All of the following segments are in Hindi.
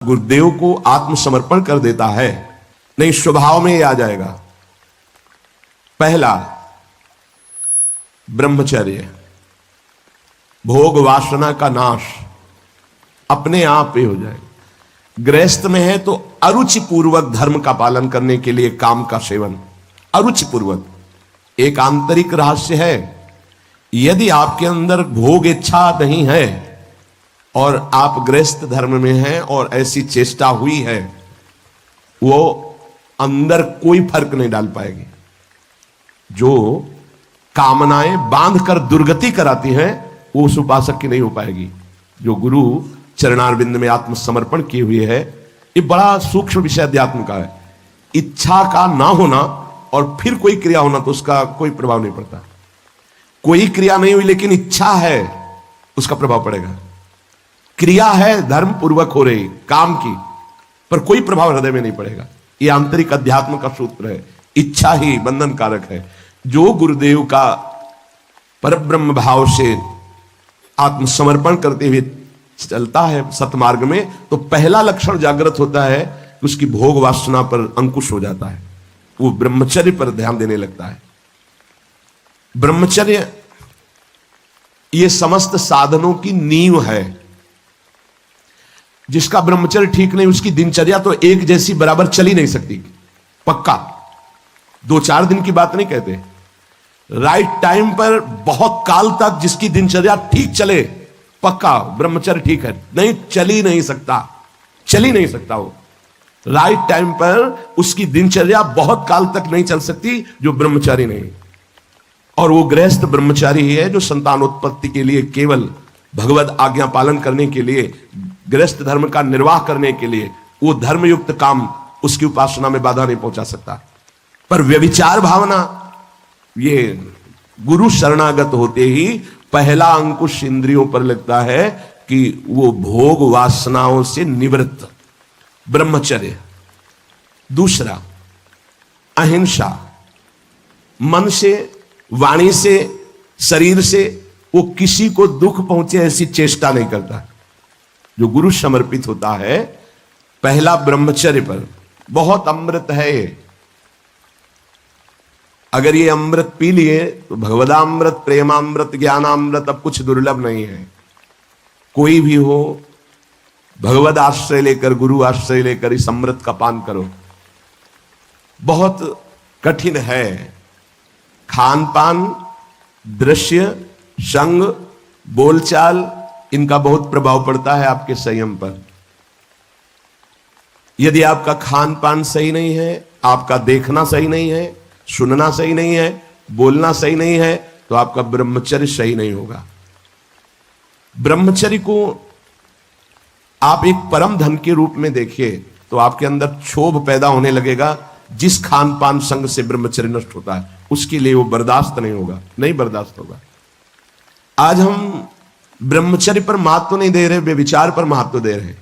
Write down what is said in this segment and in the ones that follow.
गुरुदेव को आत्मसमर्पण कर देता है, नहीं स्वभाव में ये आ जाएगा। पहला ब्रह्मचर्य, भोग वासना का नाश अपने आप ही हो जाएगा। गृहस्थ में है तो अरुचि पूर्वक धर्म का पालन करने के लिए काम का सेवन, अरुचि पूर्वक। एक आंतरिक रहस्य है, यदि आपके अंदर भोग इच्छा नहीं है और आप गृहस्थ धर्म में हैं और ऐसी चेष्टा हुई है, वो अंदर कोई फर्क नहीं डाल पाएगी। जो कामनाएं बांध कर दुर्गति कराती हैं वो उस उपासक की नहीं हो पाएगी। जो गुरु चरणारविंद में आत्मसमर्पण किए हुए है, ये बड़ा सूक्ष्म विषय अध्यात्म का है। इच्छा का ना होना और फिर कोई क्रिया होना तो उसका कोई प्रभाव नहीं पड़ता। कोई क्रिया नहीं हुई लेकिन इच्छा है, उसका प्रभाव पड़ेगा। क्रिया है धर्म पूर्वक हो रही काम की, पर कोई प्रभाव हृदय में नहीं पड़ेगा। यह आंतरिक अध्यात्म का सूत्र है। इच्छा ही बंधन कारक है। जो गुरुदेव का परब्रह्म भाव से आत्मसमर्पण करते हुए चलता है सतमार्ग में, तो पहला लक्षण जागृत होता है कि उसकी भोग वासना पर अंकुश हो जाता है, वो ब्रह्मचर्य पर ध्यान देने लगता है। ब्रह्मचर्य ये समस्त साधनों की नींव है। जिसका ब्रह्मचर्य ठीक नहीं, उसकी दिनचर्या तो एक जैसी बराबर चल ही नहीं सकती। पक्का 2-4 दिन की बात नहीं कहते, राइट टाइम पर बहुत काल तक जिसकी दिनचर्या ठीक चले, पक्का ब्रह्मचर्य ठीक है। नहीं, चल ही नहीं सकता, चल ही नहीं सकता। वो राइट टाइम पर उसकी दिनचर्या बहुत काल तक नहीं चल सकती जो ब्रह्मचारी नहीं। और वो गृहस्थ ब्रह्मचारी ही है जो संतानोत्पत्ति के लिए, केवल भगवत आज्ञा पालन करने के लिए, गृहस्थ धर्म का निर्वाह करने के लिए, वो धर्मयुक्त काम उसकी उपासना में बाधा नहीं पहुंचा सकता। पर व्यभिचार भावना, ये गुरु शरणागत होते ही पहला अंकुश इंद्रियों पर लगता है कि वो भोग वासनाओं से निवृत्त, ब्रह्मचर्य। दूसरा अहिंसा, मन से, वाणी से, शरीर से वो किसी को दुख पहुंचे ऐसी चेष्टा नहीं करता। जो गुरु समर्पित होता है, पहला ब्रह्मचर्य पर। बहुत अमृत है ये। अगर ये अमृत पी लिए तो भगवदामृत, प्रेमामृत, ज्ञानामृत अब कुछ दुर्लभ नहीं है। कोई भी हो, भगवद आश्रय लेकर, गुरु आश्रय लेकर इस अमृत का पान करो। बहुत कठिन है। खान पान, दृश्य, संग, बोलचाल, इनका बहुत प्रभाव पड़ता है आपके संयम पर। यदि आपका खान पान सही नहीं है, आपका देखना सही नहीं है, सुनना सही नहीं है, बोलना सही नहीं है, तो आपका ब्रह्मचर्य सही नहीं होगा। ब्रह्मचर्य को आप एक परम धन के रूप में देखिए तो आपके अंदर क्षोभ पैदा होने लगेगा। जिस खान पान संग से ब्रह्मचर्य नष्ट होता है, उसके लिए वो बर्दाश्त नहीं होगा, नहीं बर्दाश्त होगा। आज हम ब्रह्मचर्य पर महत्व नहीं दे रहे, व्यभिचार पर महत्व दे रहे।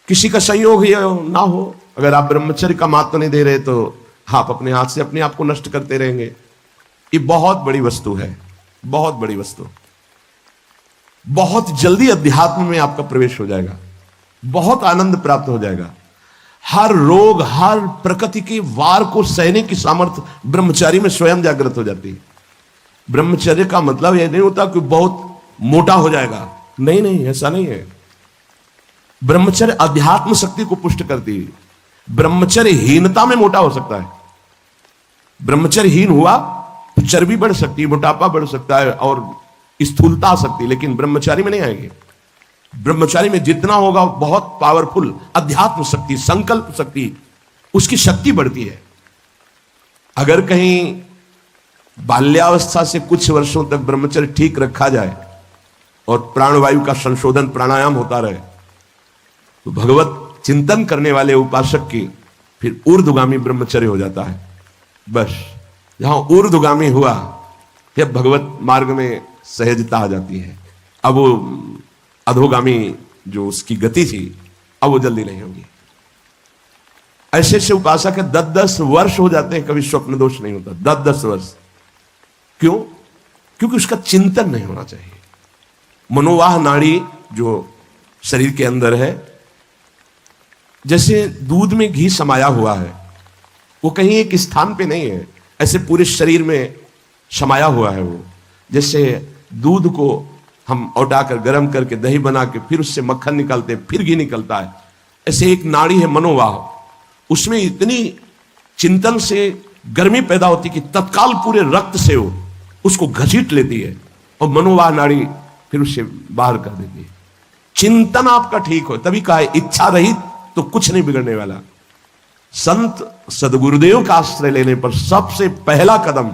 किसी का संयोग ये ना हो, अगर आप ब्रह्मचर्य का महत्व नहीं दे रहे तो आप अपने हाथ से अपने आप को नष्ट करते रहेंगे। ये बहुत बड़ी वस्तु है, बहुत बड़ी वस्तु। बहुत जल्दी अध्यात्म में आपका प्रवेश हो जाएगा, बहुत आनंद प्राप्त हो जाएगा। हर रोग, हर प्रकृति के वार को सहने की सामर्थ्य ब्रह्मचारी में स्वयं जागृत हो जाती है। ब्रह्मचर्य का मतलब यह नहीं होता कि बहुत मोटा हो जाएगा, नहीं नहीं, ऐसा नहीं है। ब्रह्मचर्य अध्यात्म शक्ति को पुष्ट करती है। ब्रह्मचर्य हीनता में मोटा हो सकता है। ब्रह्मचर्य हीन हुआ तो चर्बी बढ़ सकती है, मोटापा बढ़ सकता है और स्थूलता आ सकती है, लेकिन ब्रह्मचारी में नहीं आएगी। ब्रह्मचारी में जितना होगा बहुत पावरफुल अध्यात्म शक्ति, संकल्प शक्ति, उसकी शक्ति बढ़ती है। अगर कहीं बाल्यावस्था से कुछ वर्षों तक ब्रह्मचर्य ठीक रखा जाए और प्राणवायु का संशोधन, प्राणायाम होता रहे, तो भगवत चिंतन करने वाले उपासक की फिर ऊर्ध्वगामी ब्रह्मचर्य हो जाता है। बस जहां ऊर्ध्वगामी हुआ, फिर भगवत मार्ग में सहजता आ जाती है। अब वो अधोगामी जो उसकी गति थी, अब वो जल्दी नहीं होगी। ऐसे ऐसे उपासक 10-10 वर्ष हो जाते हैं, कभी स्वप्न दोष नहीं होता। 10-10 वर्ष। क्यों? क्योंकि उसका चिंतन नहीं होना चाहिए। मनोवाह नाड़ी जो शरीर के अंदर है, जैसे दूध में घी समाया हुआ है, वो कहीं एक स्थान पे नहीं है, ऐसे पूरे शरीर में समाया हुआ है वो। जैसे दूध को हम औटाकर गर्म करके दही बना के फिर उससे मक्खन निकालते हैं, फिर घी निकलता है, ऐसे एक नाड़ी है मनोवाह, उसमें इतनी चिंतन से गर्मी पैदा होती कि तत्काल पूरे रक्त से वो उसको घसीट लेती है और मनोवाह नाड़ी फिर उससे बाहर कर देती है। चिंतन आपका ठीक हो, तभी कहा है इच्छा रहित तो कुछ नहीं बिगड़ने वाला। संत सदगुरुदेव का आश्रय लेने पर सबसे पहला कदम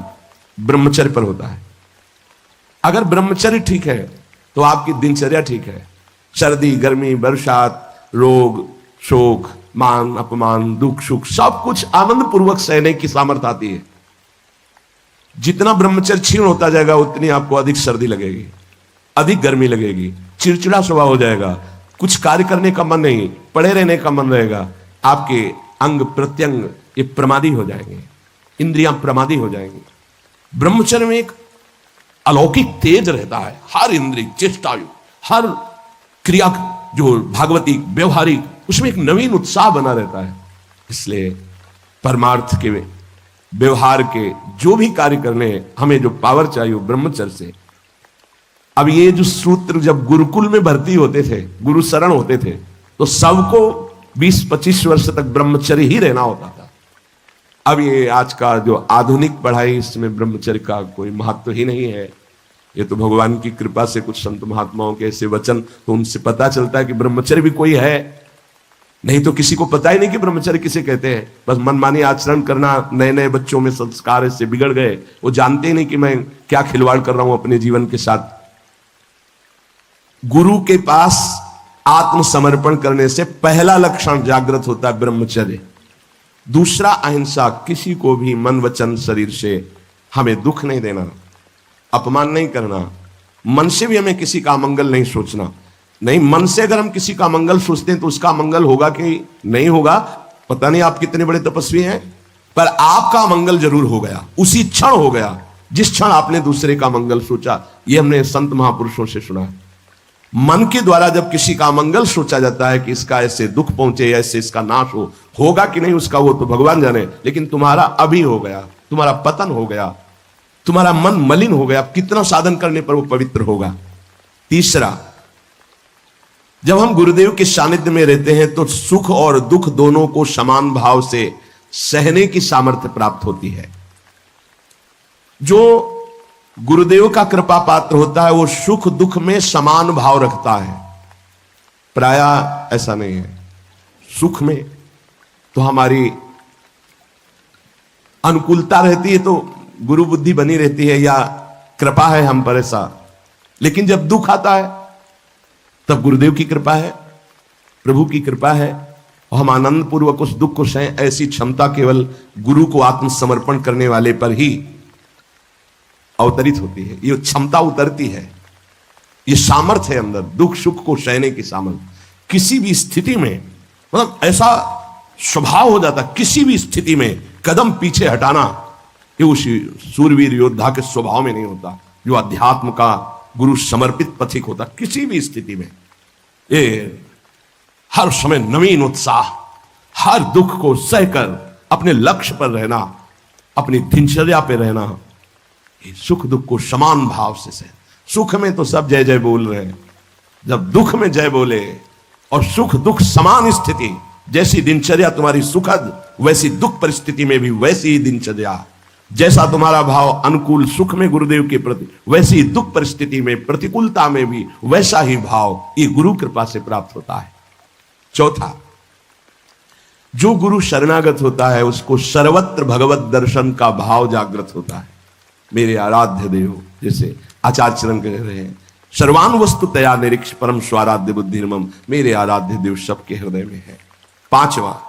ब्रह्मचर्य पर होता है। अगर ब्रह्मचर्य ठीक है तो आपकी दिनचर्या ठीक है। सर्दी गर्मी बरसात रोग शोक मान अपमान दुख सुख सब कुछ आनंद पूर्वक सहने की सामर्थ्य आती है। जितना ब्रह्मचर्य क्षीण होता जाएगा उतनी आपको अधिक सर्दी लगेगी, अधिक गर्मी लगेगी, चिड़चिड़ा स्वभाव हो जाएगा, कुछ कार्य करने का मन नहीं, पड़े रहने का मन रहेगा, आपके अंग प्रत्यंग ये प्रमादी हो जाएंगे, इंद्रियां प्रमादी हो जाएंगी। ब्रह्मचर्य में एक अलौकिक तेज रहता है, हर इंद्रिय चेष्टायु हर क्रिया जो भागवती व्यवहारिक उसमें एक नवीन उत्साह बना रहता है। इसलिए परमार्थ के व्यवहार के जो भी कार्य करने हैं हमें जो पावर चाहिए वो ब्रह्मचर्य से। अब ये जो सूत्र जब गुरुकुल में भर्ती होते थे, गुरु शरण होते थे, तो सबको 20-25 वर्ष तक ब्रह्मचर्य ही रहना होता था। अब ये आज का जो आधुनिक पढ़ाई इसमें ब्रह्मचर्य का कोई महत्व ही नहीं है। ये तो भगवान की कृपा से कुछ संत महात्माओं के ऐसे वचन, तो उनसे पता चलता है कि ब्रह्मचर्य भी कोई है, नहीं तो किसी को पता ही नहीं कि ब्रह्मचर्य किसे कहते हैं। बस मनमानी आचरण करना, नए नए बच्चों में संस्कार ऐसे बिगड़ गए, वो जानते ही नहीं कि मैं क्या खिलवाड़ कर रहा हूं अपने जीवन के साथ। गुरु के पास आत्मसमर्पण करने से पहला लक्षण जागृत होता है ब्रह्मचर्य। दूसरा अहिंसा, किसी को भी मन वचन शरीर से हमें दुख नहीं देना, अपमान नहीं करना, मन से भी हमें किसी का मंगल नहीं सोचना। नहीं, मन से अगर हम किसी का मंगल सोचते हैं तो उसका मंगल होगा कि नहीं होगा पता नहीं, आप कितने बड़े तपस्वी हैं, पर आपका मंगल जरूर हो गया, उसी क्षण हो गया जिस क्षण आपने दूसरे का मंगल सोचा। यह हमने संत महापुरुषों से सुना है। मन के द्वारा जब किसी का मंगल सोचा जाता है कि इसका ऐसे दुख पहुंचे, ऐसे इसका नाश हो, होगा कि नहीं उसका वो तो भगवान जाने, लेकिन तुम्हारा अभी हो गया, तुम्हारा पतन हो गया, तुम्हारा मन मलिन हो गया, कितना साधन करने पर वो पवित्र होगा। तीसरा, जब हम गुरुदेव के सानिध्य में रहते हैं तो सुख और दुख दोनों को समान भाव से सहने की सामर्थ्य प्राप्त होती है। जो गुरुदेव का कृपा पात्र होता है वो सुख दुख में समान भाव रखता है। प्रायः ऐसा नहीं है, सुख में तो हमारी अनुकूलता रहती है तो गुरु बुद्धि बनी रहती है या कृपा है हम पर ऐसा, लेकिन जब दुख आता है तब गुरुदेव की कृपा है, प्रभु की कृपा है और हम आनंद पूर्वक उस दुख को सहें। ऐसी क्षमता केवल गुरु को आत्मसमर्पण करने वाले पर ही अवतरित होती है। ये क्षमता उतरती है, ये सामर्थ्य है अंदर, दुख सुख को सहने की सामर्थ्य। किसी भी स्थिति में मतलब ऐसा स्वभाव हो जाता, किसी भी स्थिति में कदम पीछे हटाना ये उसी सूरवीर योद्धा के स्वभाव में नहीं होता जो अध्यात्म का गुरु समर्पित पथिक होता। किसी भी स्थिति में ये हर समय नवीन उत्साह, हर दुख को सहकर अपने लक्ष्य पर रहना, अपनी दिनचर्या पे रहना, ये सुख दुख को समान भाव से सह। सुख में तो सब जय जय बोल रहे हैं, जब दुख में जय बोले और सुख दुख समान स्थिति, जैसी दिनचर्या तुम्हारी सुखद वैसी दुख परिस्थिति में भी वैसी ही दिनचर्या, जैसा तुम्हारा भाव अनुकूल सुख में गुरुदेव के प्रति वैसी ही दुख परिस्थिति में प्रतिकूलता में भी वैसा ही भाव ये गुरु कृपा से प्राप्त होता है। चौथा, जो गुरु शरणागत होता है उसको सर्वत्र भगवत दर्शन का भाव जागृत होता है। मेरे आराध्य देव, जैसे आचार्य चरण कह रहे हैं, सर्वान वस्तु तया निरीक्ष परम स्वाराध्य बुद्धिर्मम, मेरे आराध्य देव सबके हृदय में है। पांचवा,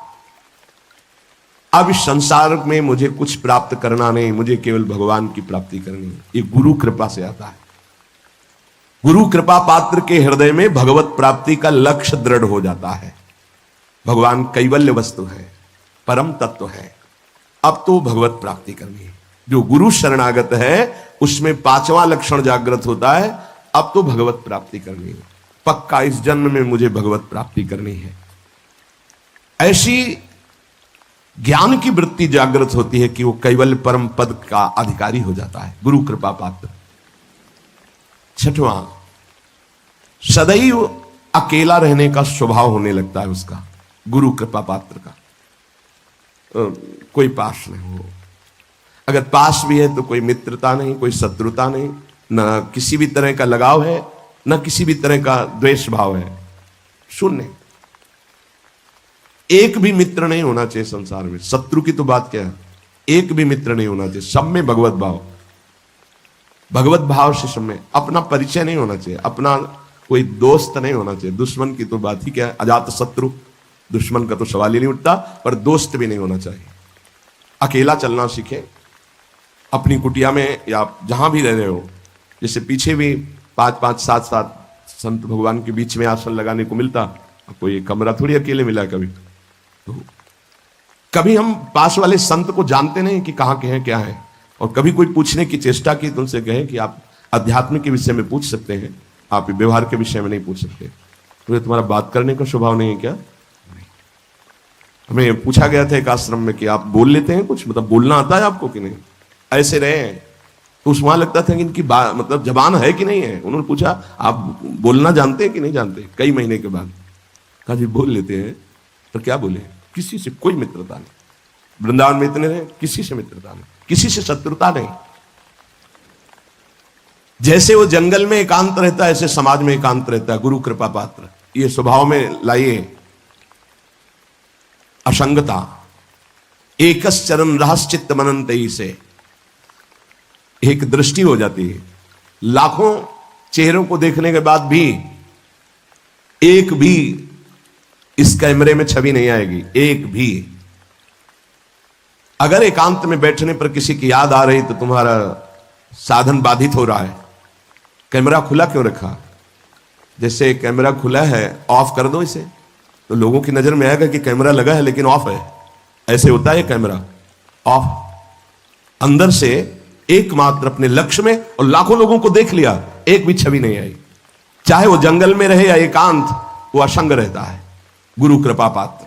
अब इस संसार में मुझे कुछ प्राप्त करना नहीं, मुझे केवल भगवान की प्राप्ति करनी है। ये गुरु कृपा से आता है। गुरु कृपा पात्र के हृदय में भगवत प्राप्ति का लक्ष्य दृढ़ हो जाता है। भगवान कैवल्य वस्तु है, परम तत्व है, अब तो भगवत प्राप्ति करनी है। जो गुरु शरणागत है उसमें पांचवा लक्षण जागृत होता है, अब तो भगवत प्राप्ति करनी है, पक्का इस जन्म में मुझे भगवत प्राप्ति करनी है। ऐसी ज्ञान की वृत्ति जागृत होती है कि वो कैवल्य परम पद का अधिकारी हो जाता है, गुरु कृपा पात्र। छठवां, सदैव अकेला रहने का स्वभाव होने लगता है उसका, गुरु कृपा पात्र का। कोई पास नहीं हो, अगर पास भी है तो कोई मित्रता नहीं, कोई शत्रुता नहीं, ना किसी भी तरह का लगाव है, ना किसी भी तरह का द्वेष भाव है, शून्य। एक भी मित्र नहीं होना चाहिए संसार में, शत्रु की तो बात क्या है, एक भी मित्र नहीं होना चाहिए, सब में भगवत भाव, भगवत भाव से सब में। अपना परिचय नहीं होना चाहिए, अपना कोई दोस्त नहीं होना चाहिए, दुश्मन की तो बात ही क्या है, अजात शत्रु, दुश्मन का तो सवाल ही नहीं उठता, पर दोस्त भी नहीं होना चाहिए। अकेला चलना सीखें, अपनी कुटिया में या जहां भी रह रहे हो, जैसे पीछे भी 5-5, 7-7 संत भगवान के बीच में आसन लगाने को मिलता, कोई कमरा थोड़ी अकेले मिला कभी। तो कभी हम पास वाले संत को जानते नहीं कि कहाँ के हैं क्या है, और कभी कोई पूछने की चेष्टा की तो उनसे कहें कि आप अध्यात्म के विषय में पूछ सकते हैं, आप व्यवहार के विषय में नहीं पूछ सकते। तो ये तुम्हारा बात करने का स्वभाव नहीं है क्या? नहीं। हमें पूछा गया था एक आश्रम में कि आप बोल लेते हैं कुछ, मतलब बोलना आता है आपको कि नहीं? ऐसे रहे हैं तो उस वहां लगता था कि इनकी बात मतलब जबान है कि नहीं है। उन्होंने पूछा आप बोलना जानते हैं कि नहीं जानते, कई महीने के बाद कहा जी बोल लेते हैं, पर क्या बोले, किसी से कोई मित्रता नहीं। वृंदावन में इतने रहे, किसी से मित्रता नहीं, किसी से शत्रुता नहीं। जैसे वो जंगल में एकांत रहता है, ऐसे समाज में एकांत रहता है। गुरु कृपा पात्र, ये स्वभाव में लाइए असंगता। एकस चरण रहस्चित्त मनंतई से एक दृष्टि हो जाती है। लाखों चेहरों को देखने के बाद भी एक भी इस कैमरे में छवि नहीं आएगी, एक भी। अगर एकांत में बैठने पर किसी की याद आ रही तो तुम्हारा साधन बाधित हो रहा है। कैमरा खुला क्यों रखा? जैसे कैमरा खुला है, ऑफ कर दो इसे तो लोगों की नजर में आएगा कि कैमरा लगा है लेकिन ऑफ है। ऐसे होता है कैमरा ऑफ। अंदर से एकमात्र अपने लक्ष्य में, और लाखों लोगों को देख लिया, एक भी छवि नहीं आई। चाहे वो जंगल में रहे या एकांत, वो असंग रहता है। गुरु कृपा पात्र।